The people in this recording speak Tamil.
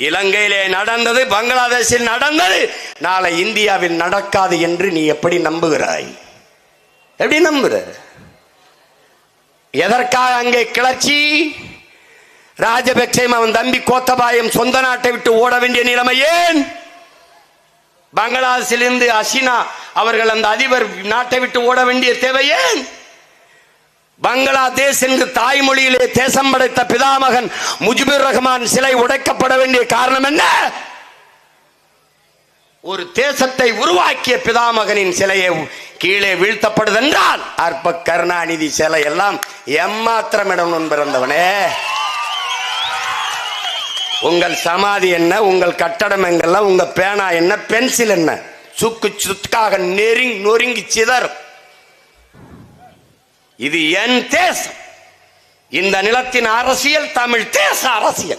இலங்கையிலே நடந்தது, பங்களாதேஷில் நடந்தது, நாளை இந்தியாவில் நடக்காது என்று நீ எப்படி நம்புகிறாய்? எப்படி நம்புற? எதற்காக அங்கே கிளர்ச்சி? ராஜபக்சே அவன் தம்பி கோத்தபாயம் சொந்த நாட்டை விட்டு ஓட வேண்டிய நிலைமை ஏன்? பங்களாதேஷிலிருந்து ஹசீனா அவர்கள் அந்த அதிபர் நாட்டை விட்டு ஓட வேண்டிய தேவை ஏன்? பங்களாதேஷ் என்று தாய்மொழியிலே தேசம் படைத்த பிதாமகன் முஜிபுர் ரஹ்மான் சிலை உடைக்கப்பட வேண்டிய காரணம் என்ன? ஒரு தேசத்தை உருவாக்கிய பிதாமகனின் சிலையை கீழே வீழ்த்தப்படுதென்றால் அற்ப கருணாநிதி சிலை எல்லாம் எம்மாத்திரமிடம் பிறந்தவனே. உங்கள் சமாதி என்ன, உங்கள் கட்டடம் எங்கெல்லாம், உங்க பேனா என்ன, பென்சில் என்ன, சுக்கு சுக்காக நொறுங்கி சிதறும். இது என் தேசம். இந்த நிலத்தின் அரசியல் தமிழ் தேச அரசியல்.